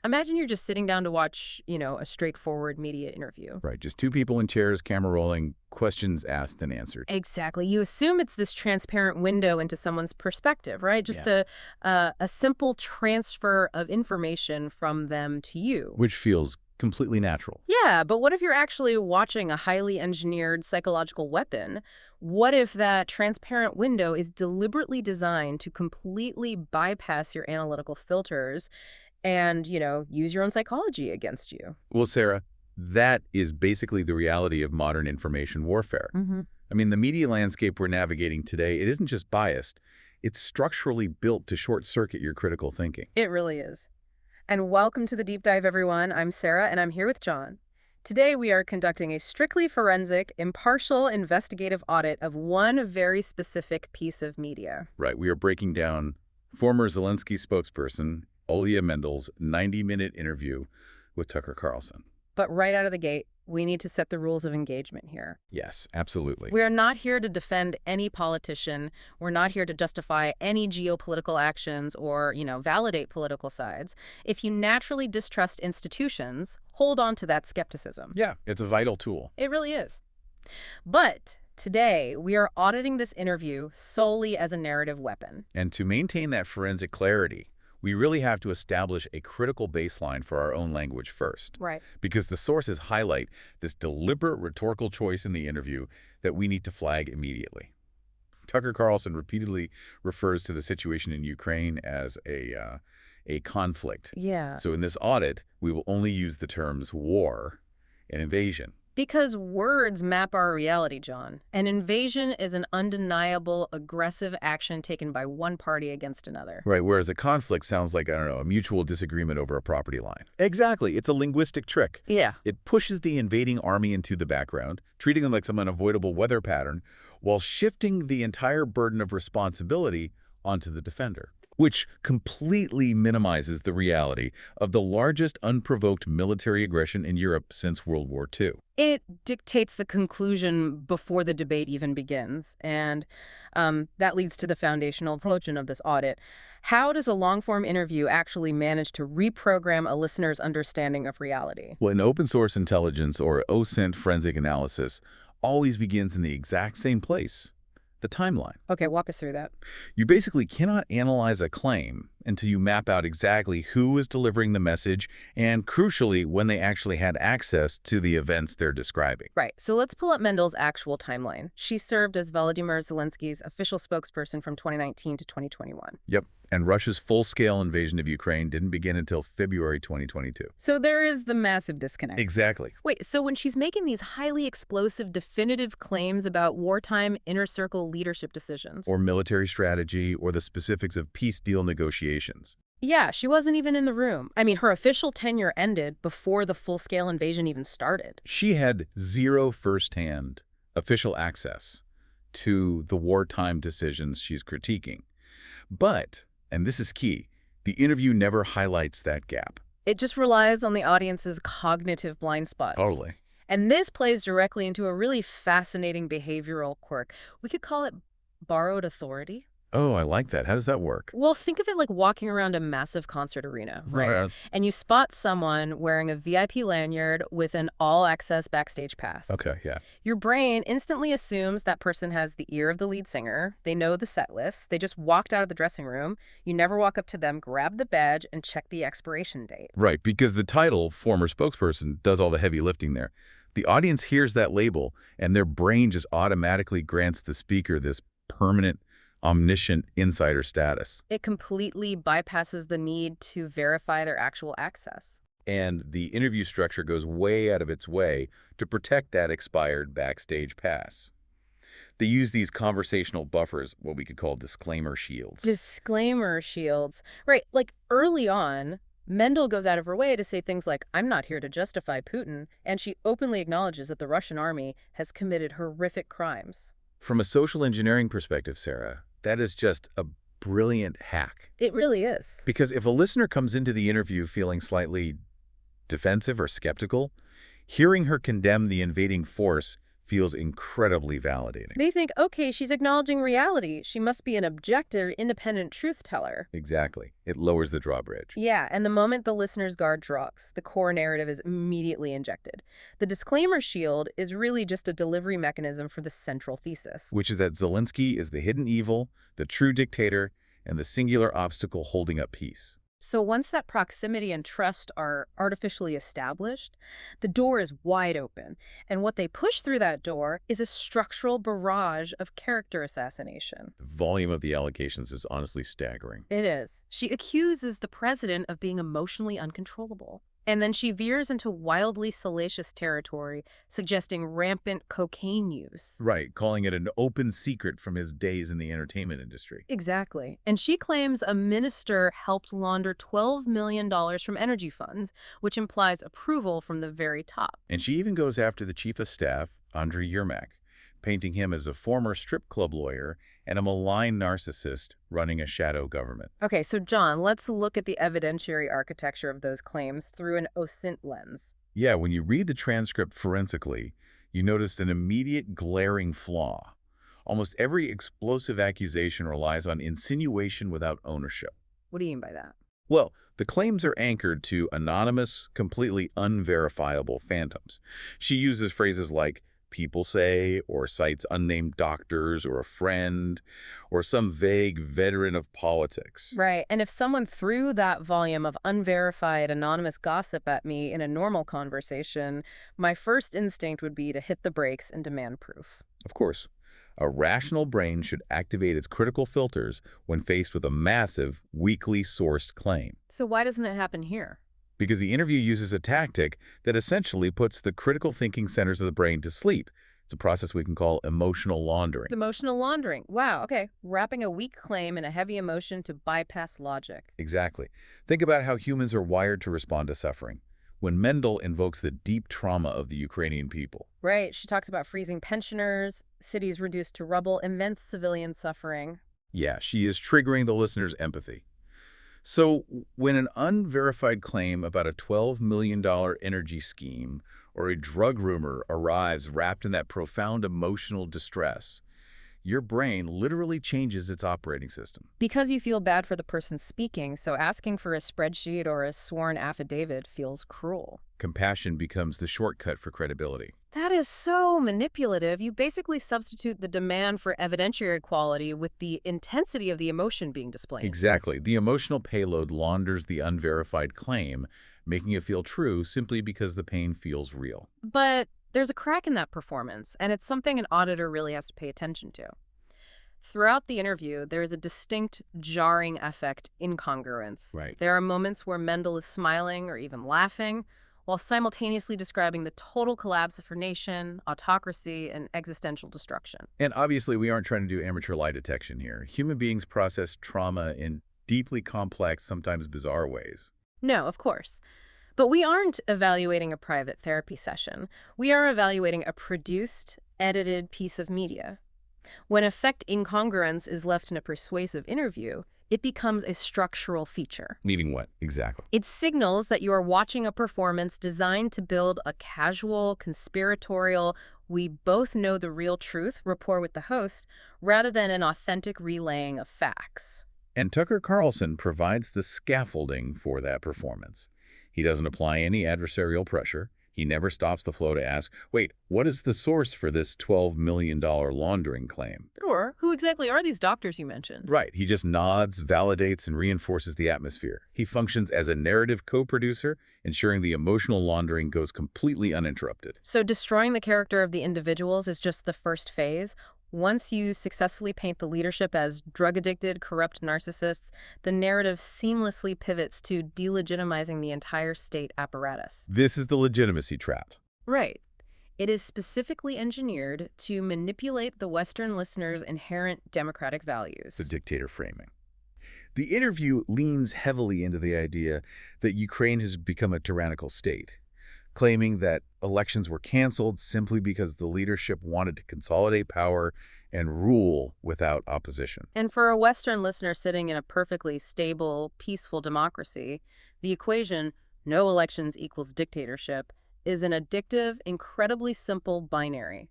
Imagine you're just sitting down to watch, a straightforward media interview. Right, just two people in chairs, camera rolling, questions asked and answered. Exactly. You assume it's this transparent window into someone's perspective, right? Just Yeah. a simple transfer of information from them to you. Which feels completely natural. Yeah, but what if you're actually watching a highly engineered psychological weapon? What if that transparent window is deliberately designed to completely bypass your analytical filters and, use your own psychology against you? Well, Sarah, that is basically the reality of modern information warfare. Mm-hmm. I mean, the media landscape we're navigating today, it isn't just biased. It's structurally built to short-circuit your critical thinking. It really is. And welcome to the Deep Dive, everyone. I'm Sarah, and I'm here with John. Today, we are conducting a strictly forensic, impartial, investigative audit of one very specific piece of media. Right, we are breaking down former Zelensky spokesperson Juliia Mendel's 90-minute interview with Tucker Carlson. But right out of the gate, we need to set the rules of engagement here. Yes, absolutely. We are not here to defend any politician. We're not here to justify any geopolitical actions or, validate political sides. If you naturally distrust institutions, hold on to that skepticism. Yeah, it's a vital tool. It really is. But today, we are auditing this interview solely as a narrative weapon. And to maintain that forensic clarity, we really have to establish a critical baseline for our own language first. Right. Because the sources highlight this deliberate rhetorical choice in the interview that we need to flag immediately. Tucker Carlson repeatedly refers to the situation in Ukraine as a conflict. Yeah. So in this audit, we will only use the terms war and invasion. Because words map our reality, John. An invasion is an undeniable, aggressive action taken by one party against another. Right, whereas a conflict sounds like, I don't know, a mutual disagreement over a property line. Exactly, it's a linguistic trick. Yeah. It pushes the invading army into the background, treating them like some unavoidable weather pattern, while shifting the entire burden of responsibility onto the defender, which completely minimizes the reality of the largest unprovoked military aggression in Europe since World War II. It dictates the conclusion before the debate even begins, and that leads to the foundational question of this audit. How does a long-form interview actually manage to reprogram a listener's understanding of reality? Well, in open source intelligence or OSINT forensic analysis always begins in the exact same place, the timeline. Okay, walk us through that. You basically cannot analyze a claim until you map out exactly who is delivering the message and, crucially, when they actually had access to the events they're describing. Right, so let's pull up Mendel's actual timeline. She served as Volodymyr Zelensky's official spokesperson from 2019 to 2021. Yep, and Russia's full-scale invasion of Ukraine didn't begin until February 2022. So there is the massive disconnect. Exactly. Wait, so when she's making these highly explosive, definitive claims about wartime inner-circle leadership decisions... Or military strategy, or the specifics of peace deal negotiations. Yeah, she wasn't even in the room. I mean, her official tenure ended before the full-scale invasion even started. She had zero firsthand official access to the wartime decisions she's critiquing. But, and this is key, the interview never highlights that gap. It just relies on the audience's cognitive blind spots. Totally. And this plays directly into a really fascinating behavioral quirk. We could call it borrowed authority. Oh, I like that. How does that work? Well, think of it like walking around a massive concert arena, right? And you spot someone wearing a VIP lanyard with an all-access backstage pass. Okay, yeah. Your brain instantly assumes that person has the ear of the lead singer. They know the set list. They just walked out of the dressing room. You never walk up to them, grab the badge, and check the expiration date. Right, because the title, former spokesperson, does all the heavy lifting there. The audience hears that label, and their brain just automatically grants the speaker this permanent, omniscient insider status. It completely bypasses the need to verify their actual access. And the interview structure goes way out of its way to protect that expired backstage pass. They use these conversational buffers, what we could call disclaimer shields. Disclaimer shields. Right, like early on, Mendel goes out of her way to say things like, I'm not here to justify Putin, and she openly acknowledges that the Russian army has committed horrific crimes. From a social engineering perspective, Sarah, that is just a brilliant hack. It really is. Because if a listener comes into the interview feeling slightly defensive or skeptical, hearing her condemn the invading force feels incredibly validating. They think, okay, she's acknowledging reality. She must be an objective, independent truth teller. Exactly. It lowers the drawbridge. Yeah, and the moment the listener's guard drops, the core narrative is immediately injected. The disclaimer shield is really just a delivery mechanism for the central thesis. Which is that Zelensky is the hidden evil, the true dictator, and the singular obstacle holding up peace. So once that proximity and trust are artificially established, the door is wide open. And what they push through that door is a structural barrage of character assassination. The volume of the allegations is honestly staggering. It is. She accuses the president of being emotionally uncontrollable. And then she veers into wildly salacious territory, suggesting rampant cocaine use. Right, calling it an open secret from his days in the entertainment industry. Exactly. And she claims a minister helped launder $12 million from energy funds, which implies approval from the very top. And she even goes after the chief of staff, Andriy Yermak, painting him as a former strip club lawyer and a malign narcissist running a shadow government. Okay, so John, let's look at the evidentiary architecture of those claims through an OSINT lens. Yeah, when you read the transcript forensically, you notice an immediate glaring flaw. Almost every explosive accusation relies on insinuation without ownership. What do you mean by that? Well, the claims are anchored to anonymous, completely unverifiable phantoms. She uses phrases like people say, or cites unnamed doctors or a friend, or some vague veteran of politics. Right, and if someone threw that volume of unverified anonymous gossip at me in a normal conversation, my first instinct would be to hit the brakes and demand proof. Of course, a rational brain should activate its critical filters when faced with a massive, weakly sourced claim. So why doesn't it happen here? Because the interview uses a tactic that essentially puts the critical thinking centers of the brain to sleep. It's a process we can call emotional laundering. Emotional laundering. Wow, okay. Wrapping a weak claim in a heavy emotion to bypass logic. Exactly. Think about how humans are wired to respond to suffering. When Mendel invokes the deep trauma of the Ukrainian people. Right, she talks about freezing pensioners, cities reduced to rubble, immense civilian suffering. Yeah, she is triggering the listener's empathy. So when an unverified claim about a $12 million energy scheme or a drug rumor arrives wrapped in that profound emotional distress, your brain literally changes its operating system. Because you feel bad for the person speaking, so asking for a spreadsheet or a sworn affidavit feels cruel. Compassion becomes the shortcut for credibility. That is so manipulative. You basically substitute the demand for evidentiary quality with the intensity of the emotion being displayed. Exactly. The emotional payload launders the unverified claim, making it feel true simply because the pain feels real. But there's a crack in that performance, and it's something an auditor really has to pay attention to. Throughout the interview, there is a distinct jarring affect incongruence. Right. There are moments where Mendel is smiling or even laughing, while simultaneously describing the total collapse of her nation, autocracy, and existential destruction. And obviously, we aren't trying to do amateur lie detection here. Human beings process trauma in deeply complex, sometimes bizarre ways. No, of course. But we aren't evaluating a private therapy session. We are evaluating a produced, edited piece of media. When affect incongruence is left in a persuasive interview, it becomes a structural feature. Meaning what, exactly? It signals that you are watching a performance designed to build a casual, conspiratorial, we both know the real truth rapport with the host, rather than an authentic relaying of facts. And Tucker Carlson provides the scaffolding for that performance. He doesn't apply any adversarial pressure. He never stops the flow to ask, wait, what is the source for this $12 million laundering claim? Or, who exactly are these doctors you mentioned? Right. He just nods, validates, and reinforces the atmosphere. He functions as a narrative co-producer, ensuring the emotional laundering goes completely uninterrupted. So destroying the character of the individuals is just the first phase. Once you successfully paint the leadership as drug-addicted, corrupt narcissists, the narrative seamlessly pivots to delegitimizing the entire state apparatus. This is the legitimacy trap. Right. It is specifically engineered to manipulate the Western listener's inherent democratic values. The dictator framing. The interview leans heavily into the idea that Ukraine has become a tyrannical state, claiming that elections were canceled simply because the leadership wanted to consolidate power and rule without opposition. And for a Western listener sitting in a perfectly stable, peaceful democracy, the equation, no elections equals dictatorship, is an addictive, incredibly simple binary.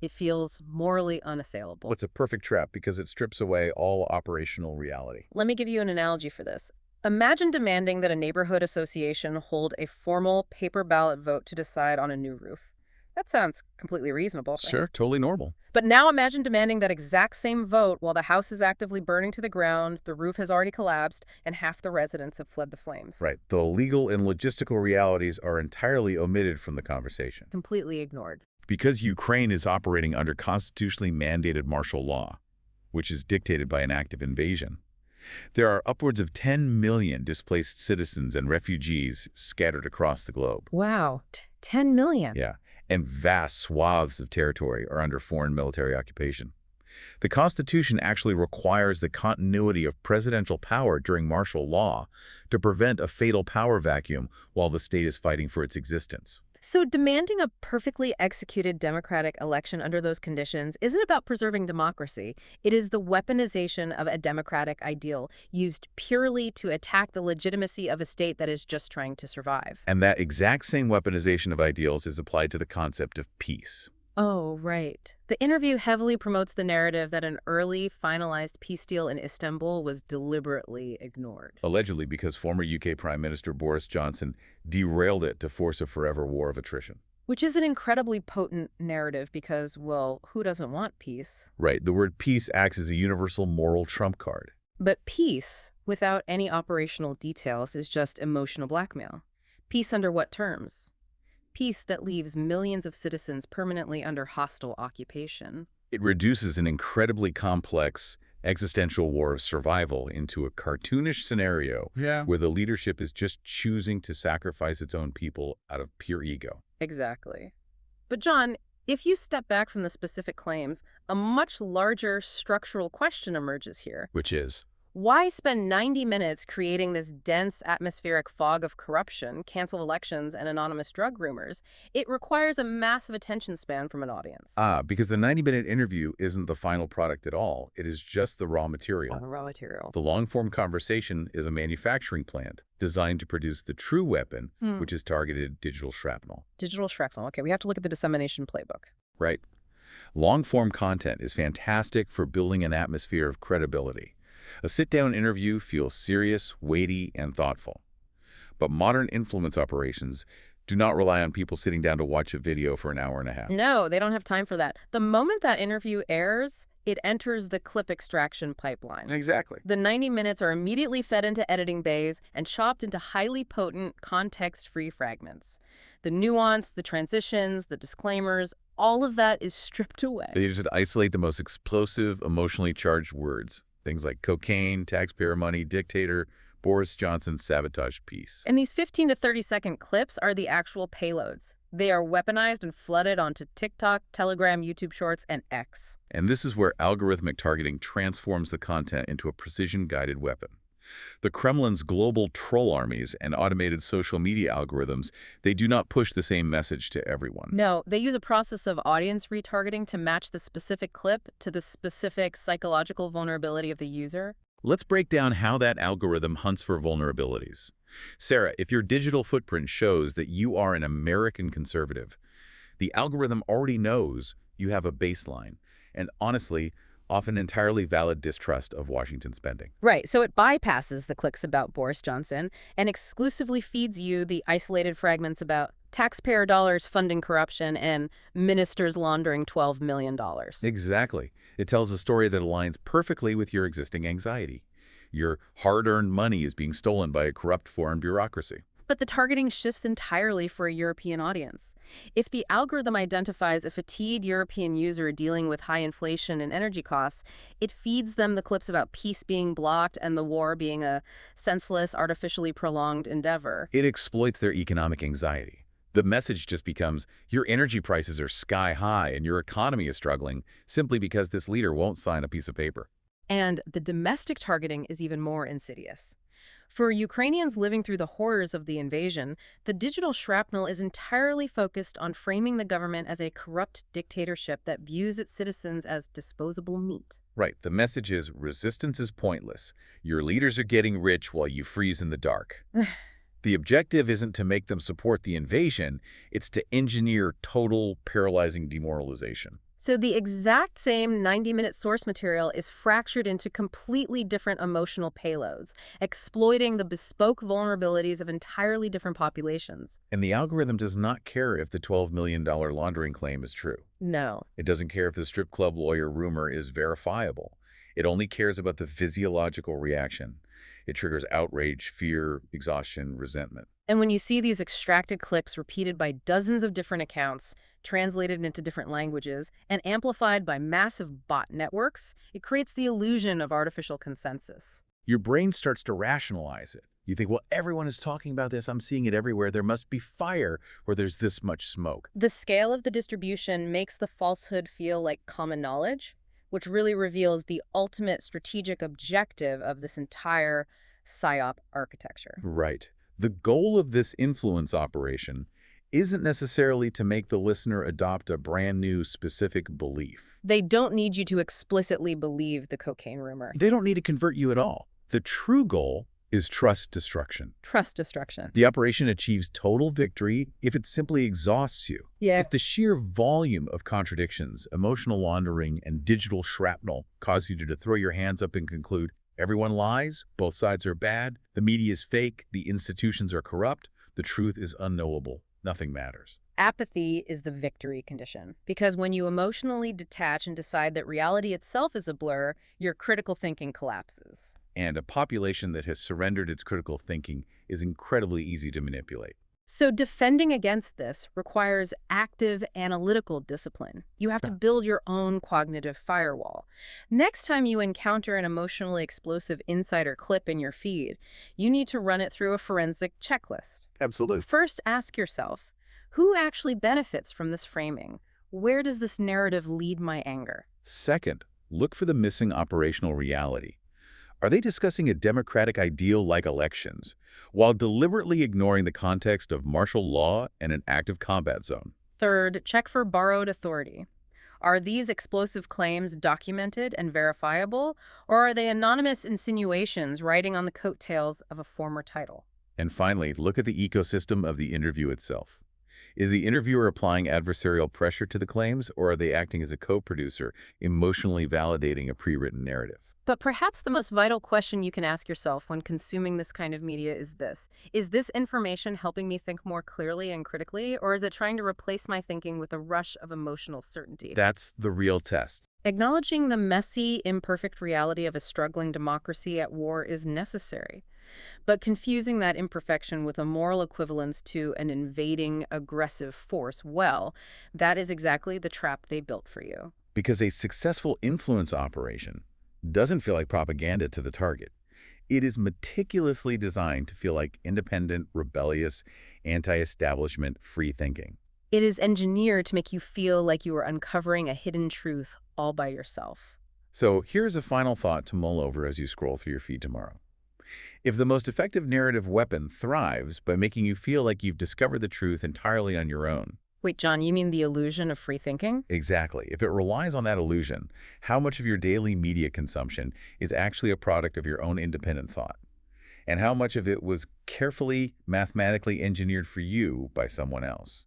It feels morally unassailable. What's a perfect trap because it strips away all operational reality. Let me give you an analogy for this. Imagine demanding that a neighborhood association hold a formal paper ballot vote to decide on a new roof. That sounds completely reasonable, right? Sure, totally normal. But now imagine demanding that exact same vote while the house is actively burning to the ground, the roof has already collapsed, and half the residents have fled the flames. Right. The legal and logistical realities are entirely omitted from the conversation. Completely ignored. Because Ukraine is operating under constitutionally mandated martial law, which is dictated by an act of invasion, there are upwards of 10 million displaced citizens and refugees scattered across the globe. Wow, 10 million. Yeah, and vast swaths of territory are under foreign military occupation. The Constitution actually requires the continuity of presidential power during martial law to prevent a fatal power vacuum while the state is fighting for its existence. So demanding a perfectly executed democratic election under those conditions isn't about preserving democracy. It is the weaponization of a democratic ideal used purely to attack the legitimacy of a state that is just trying to survive. And that exact same weaponization of ideals is applied to the concept of peace. Oh, right. The interview heavily promotes the narrative that an early, finalized peace deal in Istanbul was deliberately ignored. Allegedly because former UK Prime Minister Boris Johnson derailed it to force a forever war of attrition. Which is an incredibly potent narrative because, well, who doesn't want peace? Right, the word peace acts as a universal moral trump card. But peace, without any operational details, is just emotional blackmail. Peace under what terms? Peace that leaves millions of citizens permanently under hostile occupation. It reduces an incredibly complex existential war of survival into a cartoonish scenario where the leadership is just choosing to sacrifice its own people out of pure ego. Exactly. But John, if you step back from the specific claims, a much larger structural question emerges here. Which is, Why spend 90 minutes creating this dense atmospheric fog of corruption, cancel elections, and anonymous drug rumors? It requires a massive attention span from an audience. because the 90-minute interview isn't the final product at all. It is just the raw material. Raw material. The long-form conversation is a manufacturing plant designed to produce the true weapon, which is targeted digital shrapnel. Digital shrapnel. Okay, we have to look at the dissemination playbook. Right. Long-form content is fantastic for building an atmosphere of credibility. A sit-down interview feels serious, weighty, and thoughtful. But modern influence operations do not rely on people sitting down to watch a video for an hour and a half. No, they don't have time for that. The moment that interview airs, it enters the clip extraction pipeline. Exactly. The 90 minutes are immediately fed into editing bays and chopped into highly potent, context-free fragments. The nuance, the transitions, the disclaimers, all of that is stripped away. They just isolate the most explosive, emotionally charged words. Things like cocaine, taxpayer money, dictator, Boris Johnson's sabotage peace. And these 15 to 30-second clips are the actual payloads. They are weaponized and flooded onto TikTok, Telegram, YouTube Shorts, and X. And this is where algorithmic targeting transforms the content into a precision-guided weapon. The Kremlin's global troll armies and automated social media algorithms, they do not push the same message to everyone. No, they use a process of audience retargeting to match the specific clip to the specific psychological vulnerability of the user. Let's break down how that algorithm hunts for vulnerabilities. Sarah, if your digital footprint shows that you are an American conservative, the algorithm already knows you have a baseline, and honestly, often entirely valid distrust of Washington spending. Right, so it bypasses the clicks about Boris Johnson and exclusively feeds you the isolated fragments about taxpayer dollars funding corruption and ministers laundering $12 million. Exactly. It tells a story that aligns perfectly with your existing anxiety. Your hard-earned money is being stolen by a corrupt foreign bureaucracy. But the targeting shifts entirely for a European audience. If the algorithm identifies a fatigued European user dealing with high inflation and energy costs, it feeds them the clips about peace being blocked and the war being a senseless, artificially prolonged endeavor. It exploits their economic anxiety. The message just becomes, your energy prices are sky high and your economy is struggling simply because this leader won't sign a piece of paper. And the domestic targeting is even more insidious. For Ukrainians living through the horrors of the invasion, the digital shrapnel is entirely focused on framing the government as a corrupt dictatorship that views its citizens as disposable meat. Right. The message is, resistance is pointless. Your leaders are getting rich while you freeze in the dark. The objective isn't to make them support the invasion, it's to engineer total, paralyzing demoralization. So the exact same 90-minute source material is fractured into completely different emotional payloads, exploiting the bespoke vulnerabilities of entirely different populations. And the algorithm does not care if the $12 million laundering claim is true. No. It doesn't care if the strip club lawyer rumor is verifiable. It only cares about the physiological reaction. It triggers outrage, fear, exhaustion, resentment. And when you see these extracted clips repeated by dozens of different accounts, translated into different languages, and amplified by massive bot networks, it creates the illusion of artificial consensus. Your brain starts to rationalize it. You think, well, everyone is talking about this. I'm seeing it everywhere. There must be fire where there's this much smoke. The scale of the distribution makes the falsehood feel like common knowledge, which really reveals the ultimate strategic objective of this entire PsyOp architecture. Right. The goal of this influence operation isn't necessarily to make the listener adopt a brand new specific belief. They don't need you to explicitly believe the cocaine rumor. They don't need to convert you at all. The true goal is trust destruction. Trust destruction. The operation achieves total victory if it simply exhausts you. Yeah. If the sheer volume of contradictions, emotional laundering, and digital shrapnel cause you to throw your hands up and conclude, everyone lies, both sides are bad, the media is fake, the institutions are corrupt, the truth is unknowable, nothing matters. Apathy is the victory condition, because when you emotionally detach and decide that reality itself is a blur, your critical thinking collapses. And a population that has surrendered its critical thinking is incredibly easy to manipulate. So defending against this requires active analytical discipline. You have to build your own cognitive firewall. Next time you encounter an emotionally explosive insider clip in your feed, you need to run it through a forensic checklist. Absolutely. First, ask yourself, who actually benefits from this framing? Where does this narrative lead my anger? Second, look for the missing operational reality. Are they discussing a democratic ideal like elections, while deliberately ignoring the context of martial law and an active combat zone? Third, check for borrowed authority. Are these explosive claims documented and verifiable, or are they anonymous insinuations riding on the coattails of a former title? And finally, look at the ecosystem of the interview itself. Is the interviewer applying adversarial pressure to the claims, or are they acting as a co-producer, emotionally validating a pre-written narrative? But perhaps the most vital question you can ask yourself when consuming this kind of media is this: is this information helping me think more clearly and critically, or is it trying to replace my thinking with a rush of emotional certainty? That's the real test. Acknowledging the messy, imperfect reality of a struggling democracy at war is necessary. But confusing that imperfection with a moral equivalence to an invading, aggressive force, well, that is exactly the trap they built for you. Because a successful influence operation doesn't feel like propaganda to the target. It is meticulously designed to feel like independent, rebellious, anti-establishment, free thinking. It is engineered to make you feel like you are uncovering a hidden truth all by yourself. So here's a final thought to mull over as you scroll through your feed tomorrow. If the most effective narrative weapon thrives by making you feel like you've discovered the truth entirely on your own. Wait, John, you mean the illusion of free thinking? Exactly. If it relies on that illusion, how much of your daily media consumption is actually a product of your own independent thought? And how much of it was carefully, mathematically engineered for you by someone else?